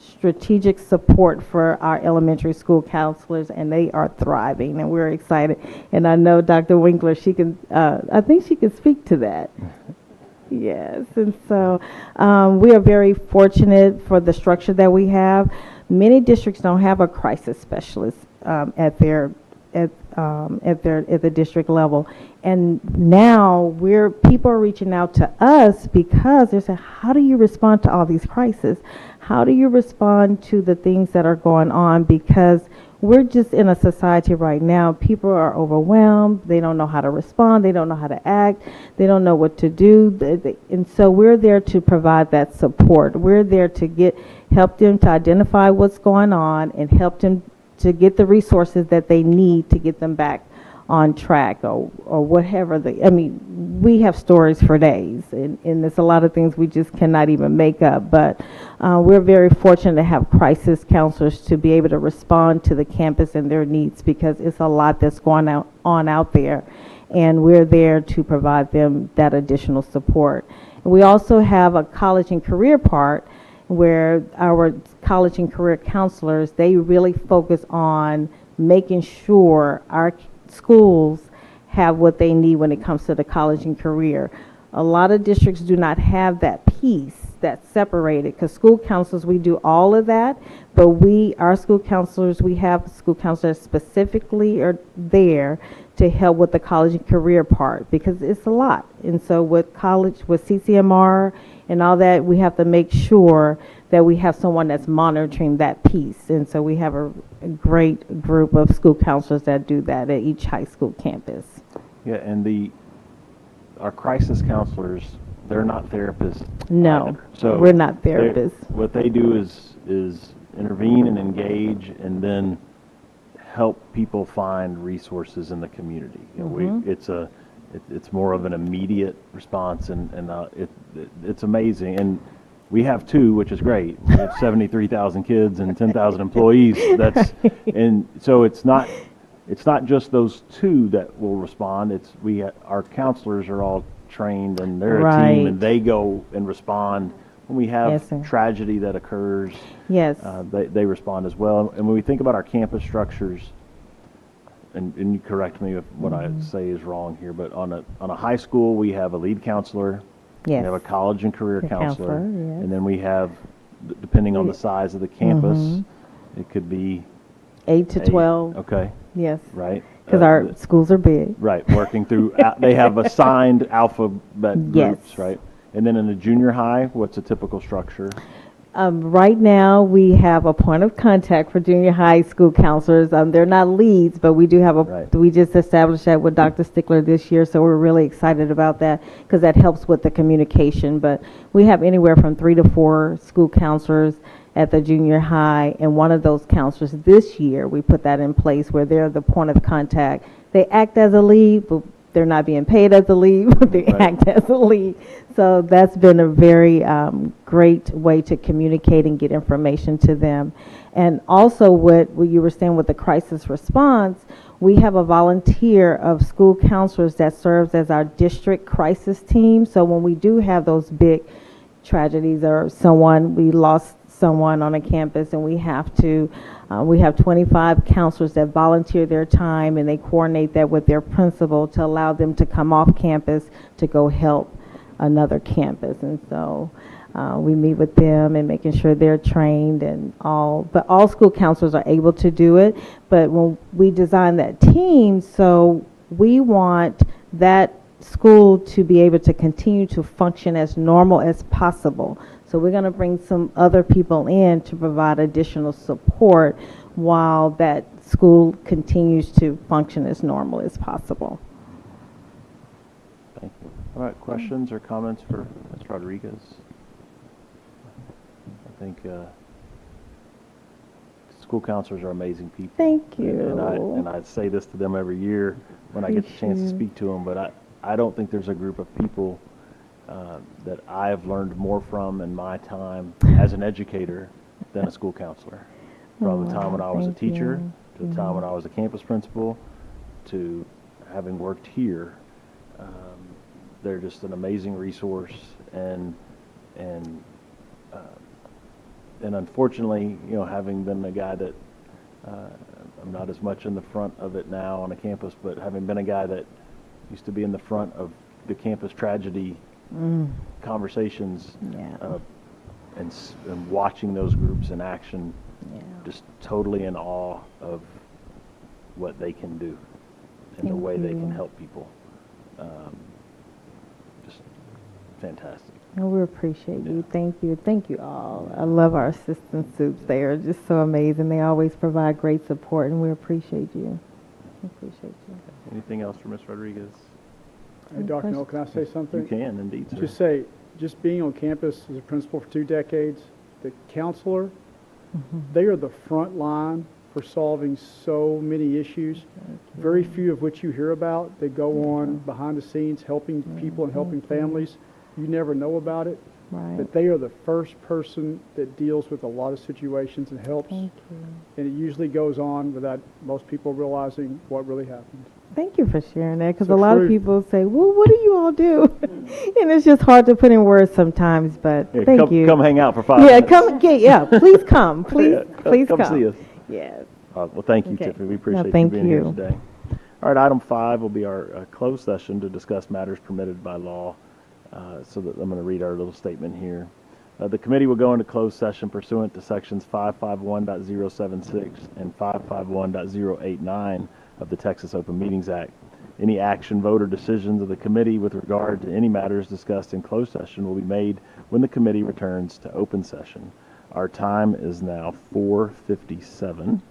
strategic support for our elementary school counselors, and they are thriving, and we're excited. And I know Dr. Winkler, I think she can speak to that. Yes, and so we are very fortunate for the structure that we have. Many districts don't have a crisis specialist at their at the district level, and now people are reaching out to us because they're saying, how do you respond to all these crises? How do you respond to the things that are going on? Because we're just in a society right now, people are overwhelmed, they don't know how to respond, they don't know how to act, they don't know what to do, and so we're there to provide that support. We're there to help them to identify what's going on and help them to get the resources that they need to get them back on track or whatever. We have stories for days, and there's a lot of things we just cannot even make up, but we're very fortunate to have crisis counselors to be able to respond to the campus and their needs, because it's a lot that's going on out there, and we're there to provide them that additional support. We also have a college and career part where our college and career counselors, they really focus on making sure our schools have what they need when it comes to the college and career. A lot of districts do not have that piece that's separated, because school counselors, we do all of that, but our school counselors, we have school counselors specifically are there to help with the college and career part, because it's a lot. And so with CCMR and all that, we have to make sure that we have someone that's monitoring that piece. And so we have a great group of school counselors that do that at each high school campus. Yeah, and our crisis counselors, they're not therapists. No, either. So we're not therapists. What they do is intervene and engage, and then help people find resources in the community. You know, it's more of an immediate response, and it's amazing. And we have two, which is great. We have 73,000 kids and 10,000 employees. And so it's not just those two that will respond. Our counselors are all trained, and they're a team, and they go and respond when we have tragedy that occurs. Yes, they respond as well. And when we think about our campus structures, and you correct me if what I say is wrong here, but on a high school, we have a lead counselor. Yes. We have a college and career counselor, yes. and then we have, depending on the size of the campus, it could be 8 to 12. Okay. Yes. Right. Because our schools are big. Right. Working through, they have assigned alphabet groups, right? And then in the junior high, what's a typical structure? Right now, we have a point of contact for junior high school counselors. They're not leads, but we do have we just established that with Dr. Stickler this year, so we're really excited about that, because that helps with the communication. But we have anywhere from 3 to 4 school counselors at the junior high, and one of those counselors this year, we put that in place where they're the point of contact. They act as a lead, but they're not being paid as a lead, but they act as a lead. So that's been a very great way to communicate and get information to them. And also what you were saying with the crisis response, we have a volunteer of school counselors that serves as our district crisis team. So when we do have those big tragedies, or we lost someone on a campus, and we have 25 counselors that volunteer their time, and they coordinate that with their principal to allow them to come off campus to go help another campus. And so we meet with them and making sure they're trained and but all school counselors are able to do it. But when we design that team, so we want that school to be able to continue to function as normal as possible. So we're going to bring some other people in to provide additional support while that school continues to function as normal as possible. Thank you. All right, questions or comments for Ms. Rodriguez? I think school counselors are amazing people. Thank you. And I say this to them every year when I get the chance to speak to them, but I don't think there's a group of people that I've learned more from in my time as an educator than a school counselor. From the time when I was a teacher, to the time when I was a campus principal, to having worked here. They're just an amazing resource, and unfortunately, having been a guy that I'm not as much in the front of it now on a campus, but having been a guy that used to be in the front of the campus tragedy conversations, and watching those groups in action, Yeah. just totally in awe of what they can do and the Thank way they can you. help people. Just fantastic. And we appreciate you. Yeah. Thank you. Thank you all. I love our assistant soups. They are just so amazing. They always provide great support, and we appreciate you. We appreciate you. Anything else for Ms. Rodriguez? Hey, Dr. Noel, can I say something? You can, indeed, sir. Just say, just being on campus as a principal for 2 decades, the counselor, they are the front line for solving so many issues, very few of which you hear about. They go on behind the scenes helping people and helping families. You never know about it, Right. but they are the first person that deals with a lot of situations and helps. Thank you. And it usually goes on without most people realizing what really happened. Thank you for sharing that, because It's a the lot of truth. people say, well, what do you all do? And it's just hard to put in words sometimes, but Yeah, thank come, you. Come hang out for 5 Yeah, minutes. come, yeah, please come. Please, Yeah, please come come. see us. Yes. Well, thank you, Okay. Tiffany. We No, appreciate you thank being here you. today. All right, item 5 will be our closed session to discuss matters permitted by law. So that I'm going to read our little statement here. The committee will go into closed session pursuant to sections 551.076 and 551.089 of the Texas Open Meetings Act. Any action, vote, or decisions of the committee with regard to any matters discussed in closed session will be made when the committee returns to open session. Our time is now 4:57.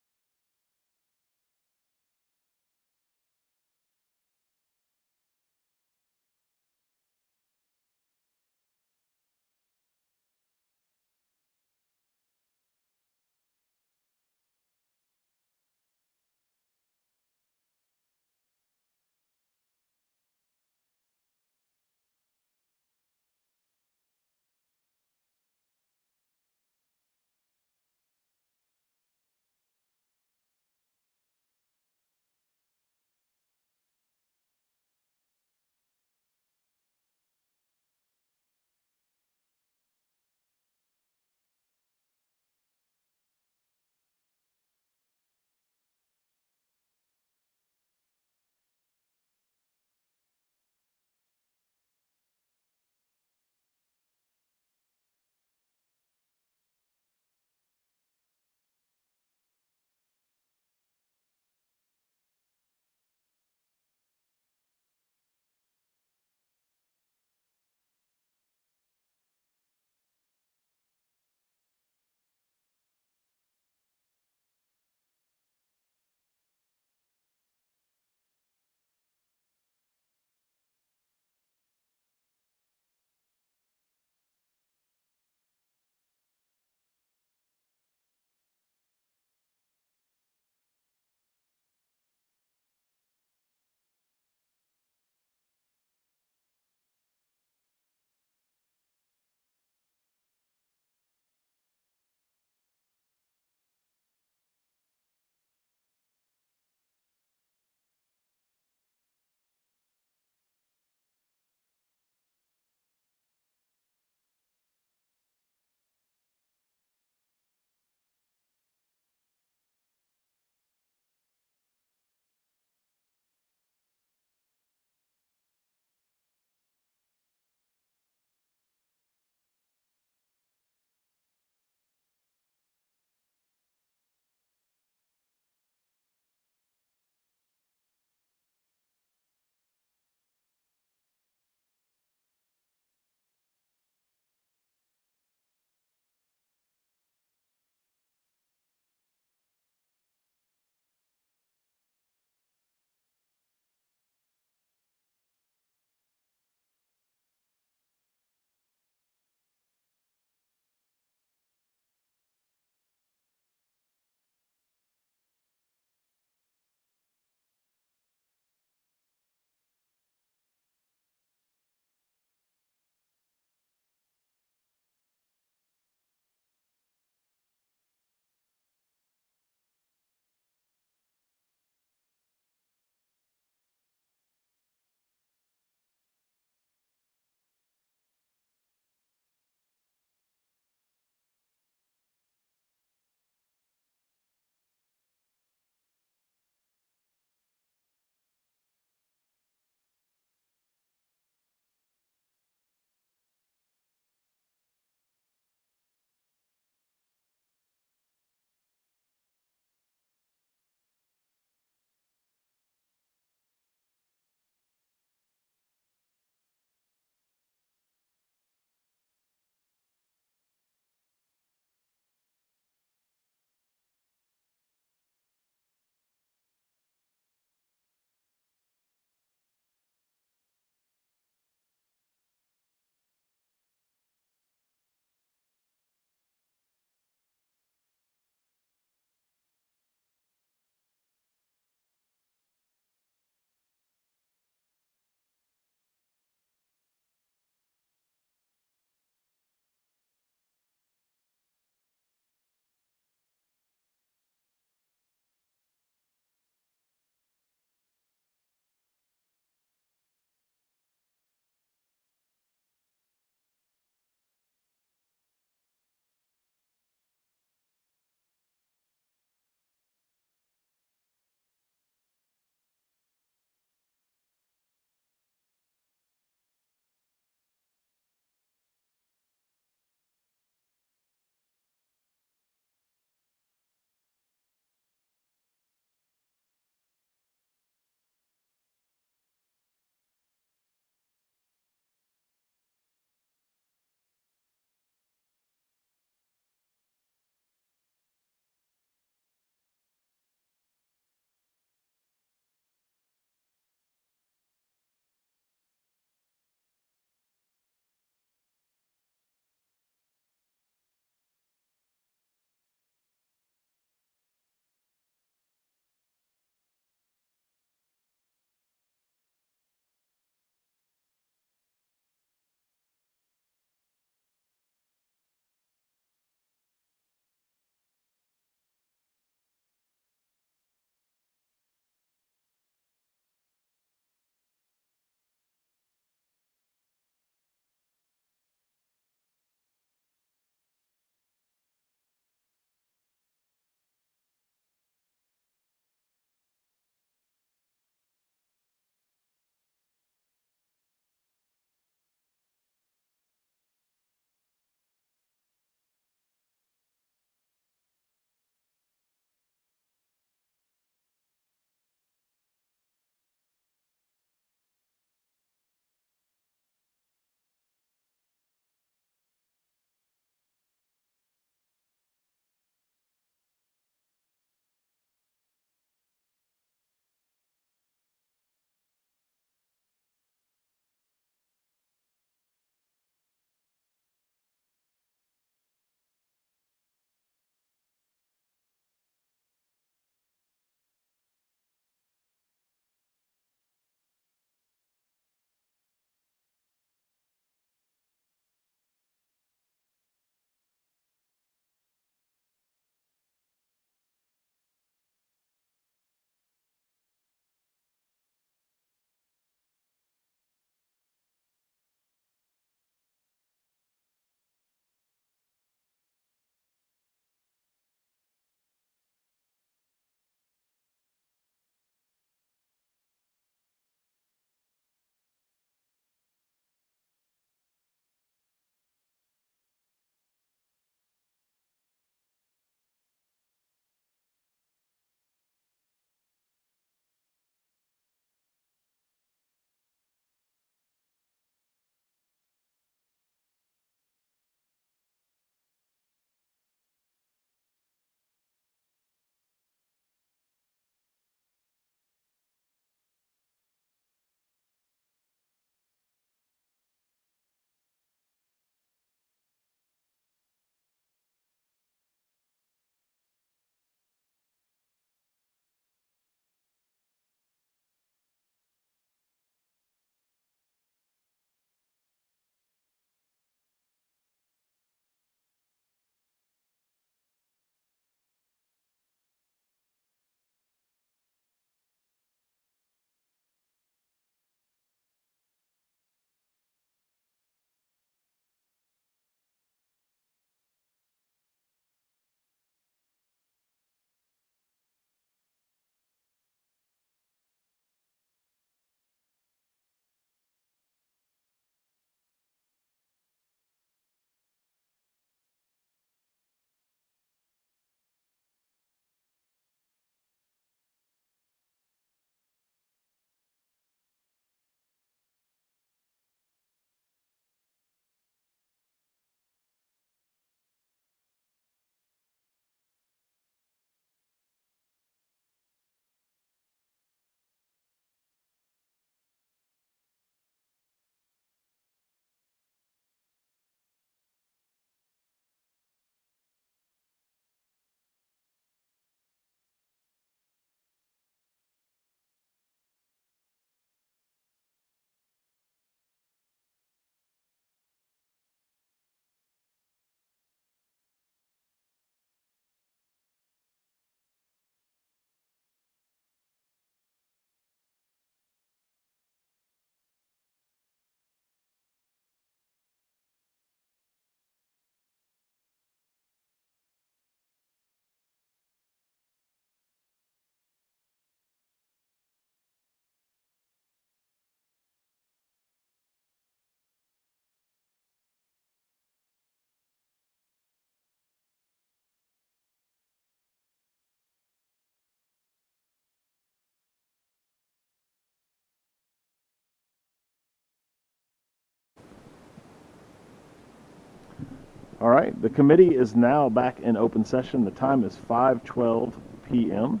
All right, the committee is now back in open session. The time is 5:12 p.m.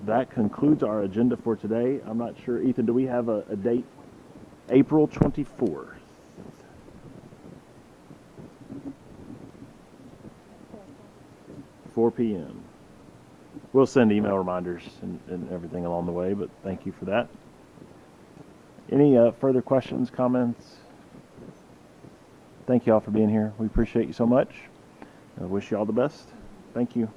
That concludes our agenda for today. I'm not sure, Ethan, do we have a date? April 24th. 4 p.m. We'll send email reminders and everything along the way, but thank you for that. Any further questions, comments? Thank you all for being here. We appreciate you so much. I wish you all the best. Thank you.